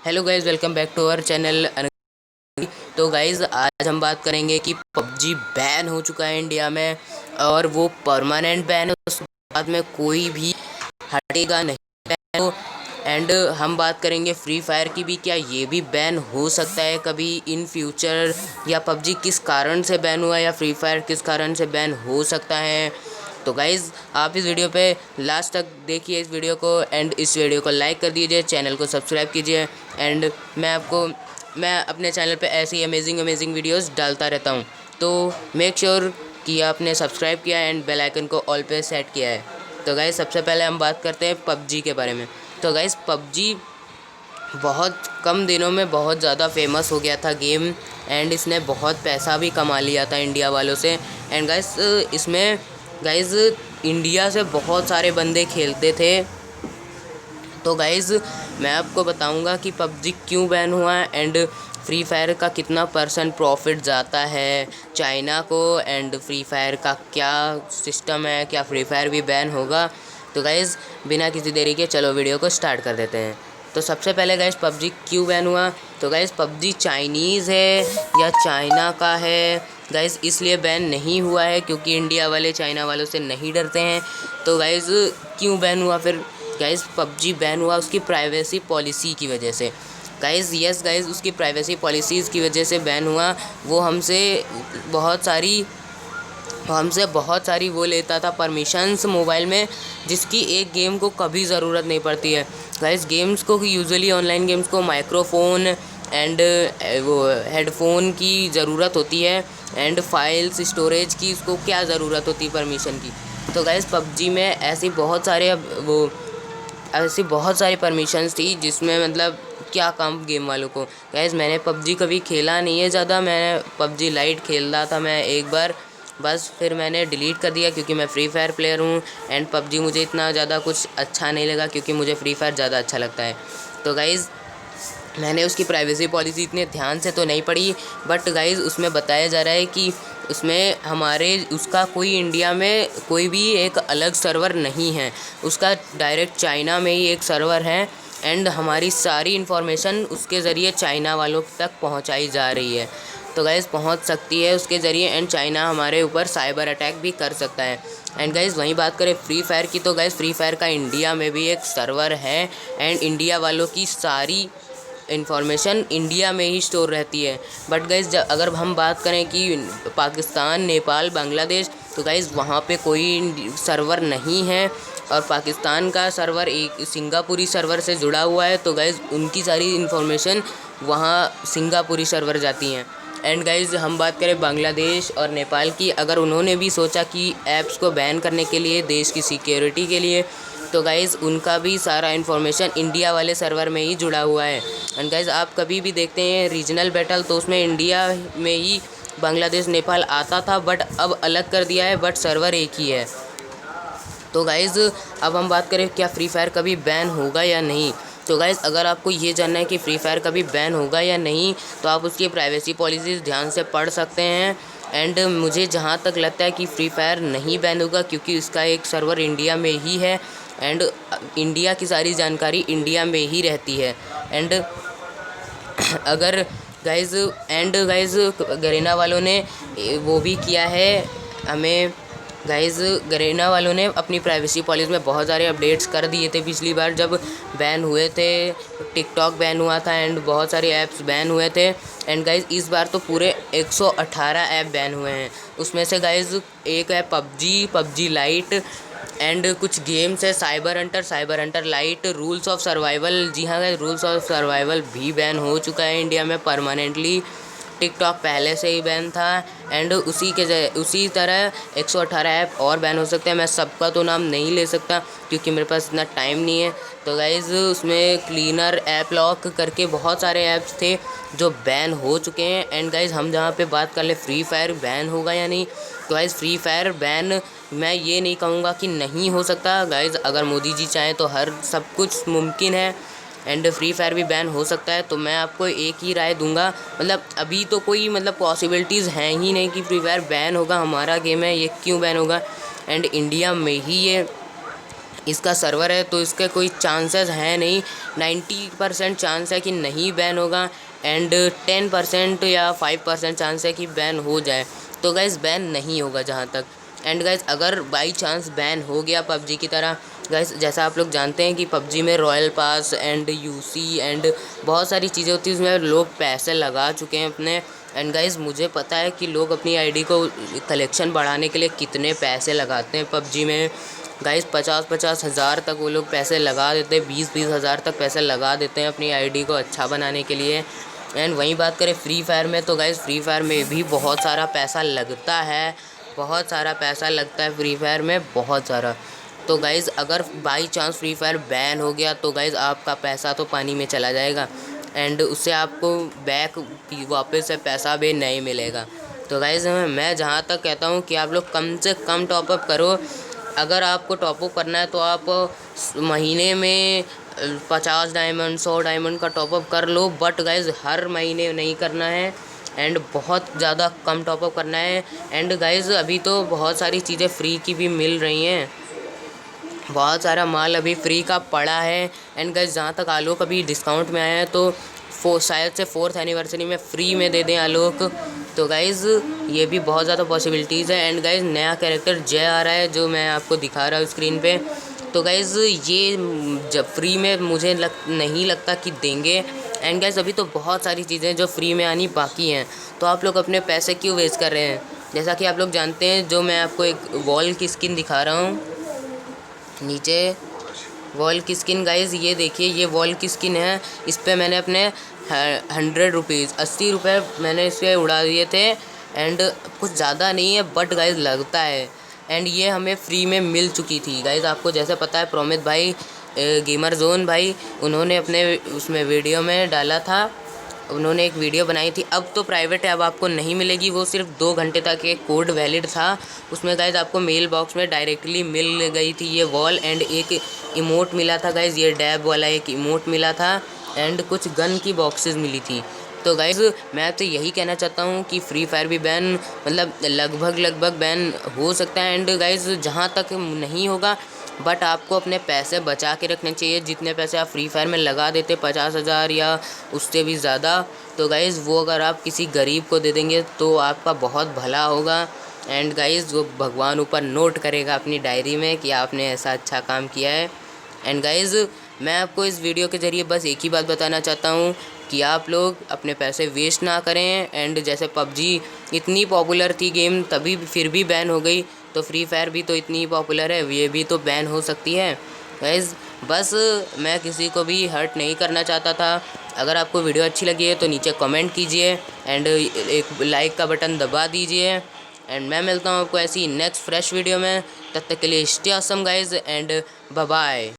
Hello guys, welcome back to our channel. तो guys आज हम बात करेंगे कि पबजी बैन हो चुका है इंडिया में और वो परमानेंट बैन है। उसके बाद में कोई भी हटेगा नहीं बैन हो। एंड हम बात करेंगे फ्री फायर की भी, क्या ये भी बैन हो सकता है कभी इन फ्यूचर, या पबजी किस कारण से बैन हुआ या फ्री फायर किस कारण से बैन हो सकता है। तो गाइज़ आप इस वीडियो पे लास्ट तक देखिए इस वीडियो को, एंड इस वीडियो को लाइक कर दीजिए, चैनल को सब्सक्राइब कीजिए। एंड मैं अपने चैनल पे ऐसी अमेजिंग वीडियोस डालता रहता हूँ, तो मेक श्योर कि आपने सब्सक्राइब किया है एंड बेल आइकन को ऑल पे सेट किया है। तो गाइज़ सबसे पहले हम बात करते हैं पबजी के बारे में। तो गाइज़ पबजी बहुत कम दिनों में बहुत ज़्यादा फेमस हो गया था गेम, एंड इसने बहुत पैसा भी कमा लिया था इंडिया वालों से। एंड गाइस इसमें गाइस इंडिया से बहुत सारे बंदे खेलते थे। तो गाइस मैं आपको बताऊंगा कि पबजी क्यों बैन हुआ है एंड फ्री फायर का कितना % प्रॉफिट जाता है चाइना को, एंड फ्री फायर का क्या सिस्टम है, क्या फ्री फायर भी बैन होगा। तो गाइस बिना किसी देरी के चलो वीडियो को स्टार्ट कर देते हैं। तो सबसे पहले गाइस पबजी क्यों बैन हुआ। तो गाइस पबजी चाइनीज़ है या चाइना का है। गाइस इसलिए बैन नहीं हुआ है क्योंकि इंडिया वाले चाइना वालों से नहीं डरते हैं। तो गाइस क्यों बैन हुआ फिर। गाइस पबजी बैन हुआ उसकी प्राइवेसी पॉलिसी की वजह से। गाइस यस गाइस उसकी प्राइवेसी पॉलिसीज़ की वजह से बैन हुआ। वो हमसे बहुत सारी वो लेता था परमिशंस मोबाइल में, जिसकी एक गेम को कभी ज़रूरत नहीं पड़ती है। गाइस गेम्स को यूजुअली ऑनलाइन गेम्स को माइक्रोफोन एंड वो हेडफोन की ज़रूरत होती है, एंड फाइल्स स्टोरेज की उसको क्या ज़रूरत होती है परमिशन की। तो गाइस पबजी में ऐसी बहुत सारी परमिशंस थी जिसमें मतलब क्या काम गेम वालों को। गाइस मैंने पबजी कभी खेला नहीं है ज़्यादा, मैंने पबजी लाइट खेल रहा था मैं एक बार बस, फिर मैंने डिलीट कर दिया क्योंकि मैं फ्री फायर प्लेयर हूँ। एंड पबजी मुझे इतना ज़्यादा कुछ अच्छा नहीं लगा क्योंकि मुझे फ्री फायर ज़्यादा अच्छा लगता है। तो गाइज़ मैंने उसकी प्राइवेसी पॉलिसी इतने ध्यान से तो नहीं पढ़ी, बट गाइज़ उसमें बताया जा रहा है कि उसका कोई इंडिया में कोई भी एक अलग सर्वर नहीं है, उसका डायरेक्ट चाइना में ही एक सर्वर है। एंड हमारी सारी इन्फॉर्मेशन उसके ज़रिए चाइना वालों तक पहुंचाई जा रही है। तो गाइज़ पहुंच सकती है उसके ज़रिए, एंड चाइना हमारे ऊपर साइबर अटैक भी कर सकता है। एंड गाइज़ वहीं बात करें फ्री फायर की, तो गाइज़ फ्री फायर का इंडिया में भी एक सर्वर है, एंड इंडिया वालों की सारी इन्फॉर्मेशन इंडिया में ही स्टोर रहती है। बट गाइज़ अगर हम बात करें कि पाकिस्तान, नेपाल, बांग्लादेश, तो गाइज़ वहाँ पे कोई सर्वर नहीं है, और पाकिस्तान का सर्वर एक सिंगापुरी सर्वर से जुड़ा हुआ है। तो गाइज़ उनकी सारी इन्फॉर्मेशन वहाँ सिंगापुरी सर्वर जाती हैं। एंड गाइज़ हम बात करें बांग्लादेश और नेपाल की, अगर उन्होंने भी सोचा कि ऐप्स को बैन करने के लिए देश की सिक्योरिटी के लिए, तो गाइज़ उनका भी सारा इन्फॉर्मेशन इंडिया वाले सर्वर में ही जुड़ा हुआ है। एंड गाइज़ आप कभी भी देखते हैं रीजनल बैटल, तो उसमें इंडिया में ही बांग्लादेश नेपाल आता था, बट अब अलग कर दिया है, बट सर्वर एक ही है। तो गाइज़ अब हम बात करें क्या फ्री फायर कभी बैन होगा या नहीं। तो गाइज़ अगर आपको ये जानना है कि फ्री फायर कभी बैन होगा या नहीं, तो आप उसकी प्राइवेसी पॉलिसीज़ ध्यान से पढ़ सकते हैं। एंड मुझे जहाँ तक लगता है कि फ्री फायर नहीं बैन होगा क्योंकि इसका एक सर्वर इंडिया में ही है, एंड इंडिया की सारी जानकारी इंडिया में ही रहती है। एंड अगर गाइज़ गरेना वालों ने वो भी किया है हमें। गाइज़ गरेना वालों ने अपनी प्राइवेसी पॉलिसी में बहुत सारे अपडेट्स कर दिए थे पिछली बार जब बैन हुए थे। टिकटॉक बैन हुआ था एंड बहुत सारे ऐप्स बैन हुए थे। एंड गाइज़ इस बार तो पूरे 118 ऐप बैन हुए हैं। उसमें से गाइज़ एक है पबजी लाइट, एंड कुछ गेम्स है cyber hunter lite, rules of survival. जी हाँ गाइस, रूल्स ऑफ सर्वाइवल भी बैन हो चुका है इंडिया में परमानेंटली। टिकटॉक पहले से ही बैन था, एंड उसी तरह 118 ऐप और बैन हो सकते हैं। मैं सबका तो नाम नहीं ले सकता क्योंकि मेरे पास इतना टाइम नहीं है। तो गाइज़ उसमें क्लीनर, ऐप लॉक करके बहुत सारे ऐप्स थे जो बैन हो चुके हैं। एंड गाइज़ हम जहाँ पे बात कर ले फ्री फायर बैन होगा या नहीं, तो गाइज़ फ्री फायर बैन मैं ये नहीं कहूँगा कि नहीं हो सकता। गाइज़ अगर मोदी जी चाहें तो हर सब कुछ मुमकिन है, एंड फ्री फायर भी बैन हो सकता है। तो मैं आपको एक ही राय दूंगा, मतलब अभी तो कोई पॉसिबिलिटीज़ हैं ही नहीं कि फ्री फायर बैन होगा। हमारा गेम है, ये क्यों बैन होगा। एंड इंडिया में ही ये इसका सर्वर है, तो इसके कोई चांसेस हैं नहीं। 90% चांस है कि नहीं बैन होगा एंड 10% या 5% चांस है कि बैन हो जाए। तो गाइज़ बैन नहीं होगा जहाँ तक। एंड गाइज़ अगर बाई चांस बैन हो गया पबजी की तरह, गाइज़ जैसा आप लोग जानते हैं कि पबजी में royal pass and UC and बहुत सारी चीज़ें होती हैं, उसमें लोग पैसे लगा चुके हैं अपने। एंड गाइज़ मुझे पता है कि लोग अपनी आईडी को कलेक्शन बढ़ाने के लिए कितने पैसे लगाते हैं पबजी में। गाइज़ 50-50 हज़ार तक वो लोग पैसे लगा देते हैं, 20-20 हज़ार तक पैसे लगा देते हैं अपनी आईडी को अच्छा बनाने के लिए। एंड वहीं बात करें फ्री फायर में, तो गाइज़ फ्री फायर में भी बहुत सारा पैसा लगता है, बहुत सारा पैसा लगता है फ्री फायर में, बहुत सारा। तो गाइज़ अगर by chance free fire ban हो गया तो गाइज़ आपका पैसा तो पानी में चला जाएगा एंड उससे आपको बैक वापस से पैसा भी नहीं मिलेगा। तो गाइज़ मैं जहाँ तक कहता हूँ कि आप लोग कम से कम टॉपअप करो। अगर आपको टॉपअप करना है तो आप महीने में 50 डायमंड 100 डायमंड का टॉपअप कर लो, बट गाइज़ हर महीने नहीं करना है एंड बहुत ज़्यादा कम टॉपअप करना है। एंड गाइज़ अभी तो बहुत सारी चीज़ें फ्री की भी मिल रही हैं, बहुत सारा माल अभी फ्री का पड़ा है। एंड गाइज़ जहाँ तक आलोक अभी डिस्काउंट में आया है तो शायद से 4th एनिवर्सरी में फ्री में दे दें आलोक। तो गाइज़ ये भी बहुत ज़्यादा पॉसिबिलिटीज़ है। एंड गाइज़ नया कैरेक्टर जय आ रहा है जो मैं आपको दिखा रहा हूँ स्क्रीन पे। तो गाइज़ ये जब फ्री में मुझे नहीं लगता कि देंगे। एंड गाइज़ अभी तो बहुत सारी चीज़ें जो फ्री में आनी बाकी हैं, तो आप लोग अपने पैसे क्यों वेस्ट कर रहे हैं। जैसा कि आप लोग जानते हैं, जो मैं आपको एक वॉल की स्किन दिखा रहा हूँ नीचे, वॉल की स्किन गाइज़ ये देखिए, ये वॉल की स्किन है। इस पर मैंने अपने 100 रुपीज़ 80 रुपये मैंने इस पर उड़ा दिए थे एंड कुछ ज़्यादा नहीं है बट गाइज़ लगता है। एंड ये हमें फ्री में मिल चुकी थी गाइज़। आपको जैसे पता है प्रोमित भाई गेमर जोन भाई, उन्होंने अपने उसमें वीडियो में डाला था, उन्होंने एक वीडियो बनाई थी। अब तो प्राइवेट है, अब आपको नहीं मिलेगी, वो सिर्फ 2 घंटे तक एक कोड वैलिड था। उसमें गाइज़ आपको मेल बॉक्स में डायरेक्टली मिल गई थी ये वॉल एंड एक इमोट मिला था गाइज़, ये डैब वाला एक इमोट मिला था एंड कुछ गन की बॉक्सेस मिली थी। तो गाइज़ मैं तो यही कहना चाहता हूँ कि फ्री फायर भी बैन मतलब लगभग बैन हो सकता है। एंड गाइज़ जहाँ तक नहीं होगा बट आपको अपने पैसे बचा के रखने चाहिए। जितने पैसे आप फ्री फायर में लगा देते 50,000 या उससे भी ज़्यादा, तो गाइज़ वो अगर आप किसी गरीब को दे देंगे तो आपका बहुत भला होगा। एंड गाइज़ वो भगवान ऊपर नोट करेगा अपनी डायरी में कि आपने ऐसा अच्छा काम किया है। एंड गाइज़ मैं आपको इस वीडियो के ज़रिए बस एक ही बात बताना चाहता हूँ कि आप लोग अपने पैसे वेस्ट ना करें। एंड जैसे पबजी इतनी पॉपुलर थी गेम, तभी फिर भी बैन हो गई, तो फ्री फायर भी तो इतनी पॉपुलर है, ये भी तो बैन हो सकती है गाइज़। बस मैं किसी को भी हर्ट नहीं करना चाहता था। अगर आपको वीडियो अच्छी लगी है तो नीचे कमेंट कीजिए एंड एक लाइक का बटन दबा दीजिए। एंड मैं मिलता हूँ आपको ऐसी नेक्स्ट फ्रेश वीडियो में, तब तक के लिए stay awesome guys and bye bye.